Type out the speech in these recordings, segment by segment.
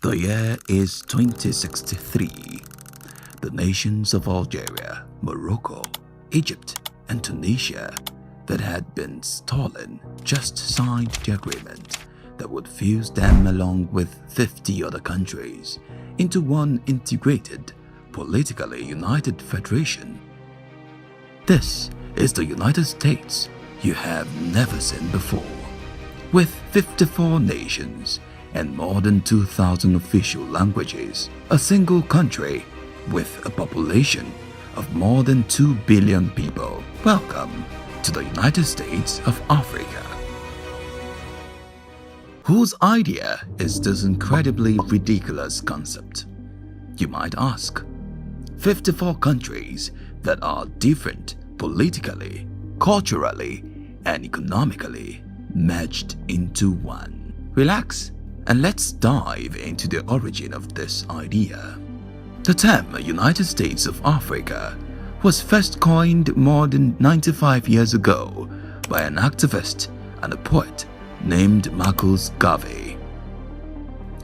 The year is 2063. The nations of Algeria, Morocco, Egypt, and Tunisia that had been stalling just signed the agreement that would fuse them along with 50 other countries into one integrated, politically united federation. This is the United States you have never seen before, with 54 nations and more than 2,000 official languages, a single country with a population of more than 2 billion people. Welcome to the United States of Africa. Whose idea is this incredibly ridiculous concept? You might ask. 54 countries that are different politically, culturally, and economically merged into one. Relax and let's dive into the origin of this idea. The term United States of Africa was first coined more than 95 years ago by an activist and a poet named Marcus Garvey.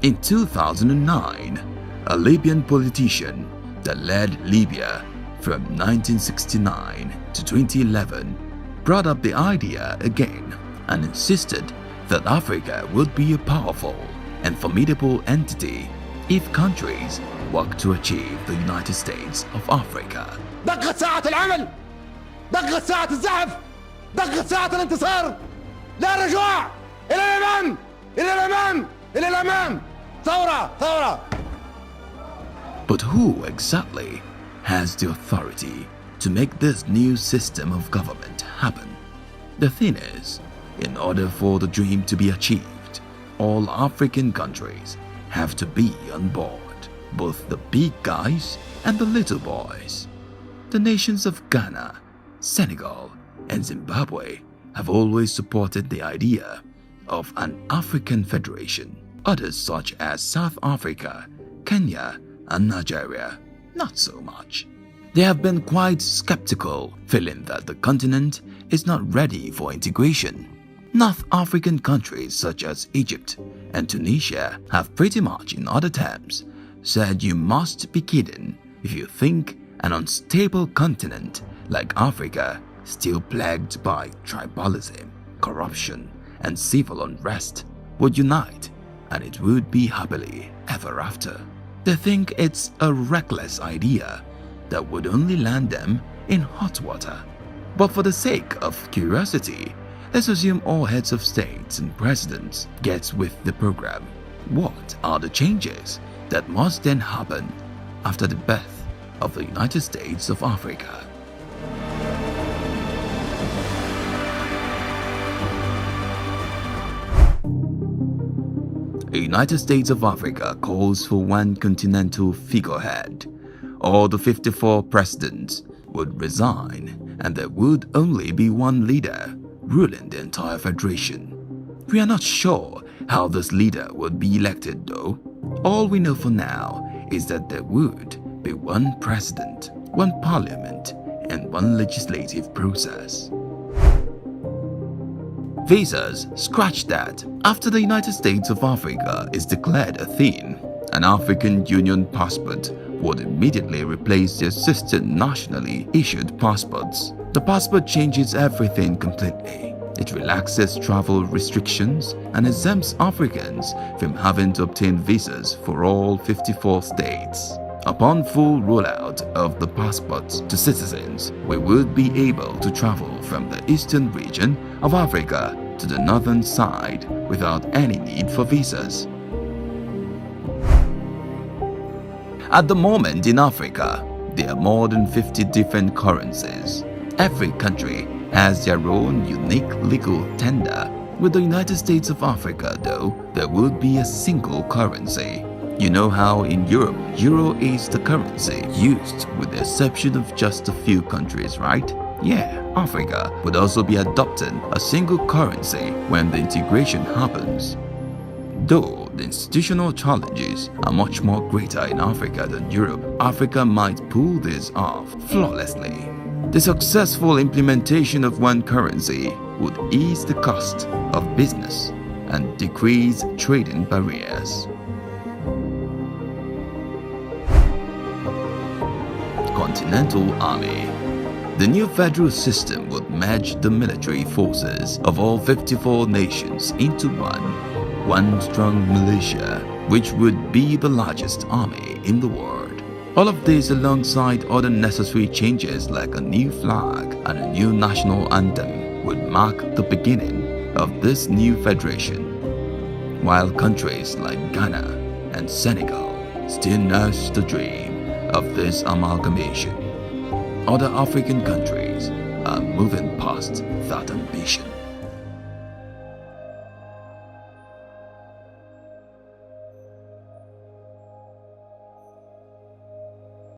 In 2009, a Libyan politician that led Libya from 1969 to 2011 brought up the idea again and insisted that Africa would be a powerful and formidable entity if countries work to achieve the United States of Africa. دقت ساعة العمل، دقت ساعة الزحف، دقت ساعة الانتصار. لا رجوع، إلى الأمام، إلى الأمام، إلى الأمام. ثورة، ثورة. But who exactly has the authority to make this new system of government happen? The thing is, in order for the dream to be achieved, all African countries have to be on board, both the big guys and the little boys. The nations of Ghana, Senegal, and Zimbabwe have always supported the idea of an African federation. Others such as South Africa, Kenya, and Nigeria, not so much. They have been quite skeptical, feeling that the continent is not ready for integration. North African countries such as Egypt and Tunisia have pretty much, in other terms, said you must be kidding if you think an unstable continent like Africa, still plagued by tribalism, corruption, and civil unrest, would unite and it would be happily ever after. They think it's a reckless idea that would only land them in hot water. But for the sake of curiosity, let's assume all heads of states and presidents get with the program. What are the changes that must then happen after the birth of the United States of Africa? A United States of Africa calls for one continental figurehead. All the 54 presidents would resign and there would only be one leader ruling the entire federation. We are not sure how this leader would be elected though. All we know for now is that there would be one president, one parliament, and one legislative process. Visas, scratch that. After the United States of Africa is declared a thing, an African Union passport would immediately replace the existing nationally issued passports. The passport changes everything completely. It relaxes travel restrictions and exempts Africans from having to obtain visas for all 54 states. Upon full rollout of the passports to citizens, we would be able to travel from the eastern region of Africa to the northern side without any need for visas. At the moment in Africa, there are more than 50 different currencies. Every country has their own unique legal tender. With the United States of Africa, though, there would be a single currency. You know how in Europe, euro is the currency used with the exception of just a few countries, right? Yeah, Africa would also be adopting a single currency when the integration happens. Though the institutional challenges are much more greater in Africa than Europe, Africa might pull this off flawlessly. The successful implementation of one currency would ease the cost of business and decrease trading barriers. Continental Army. The new federal system would merge the military forces of all 54 nations into one strong militia, which would be the largest army in the world. All of this alongside other necessary changes like a new flag and a new national anthem would mark the beginning of this new federation. While countries like Ghana and Senegal still nurse the dream of this amalgamation, other African countries are moving past that ambition.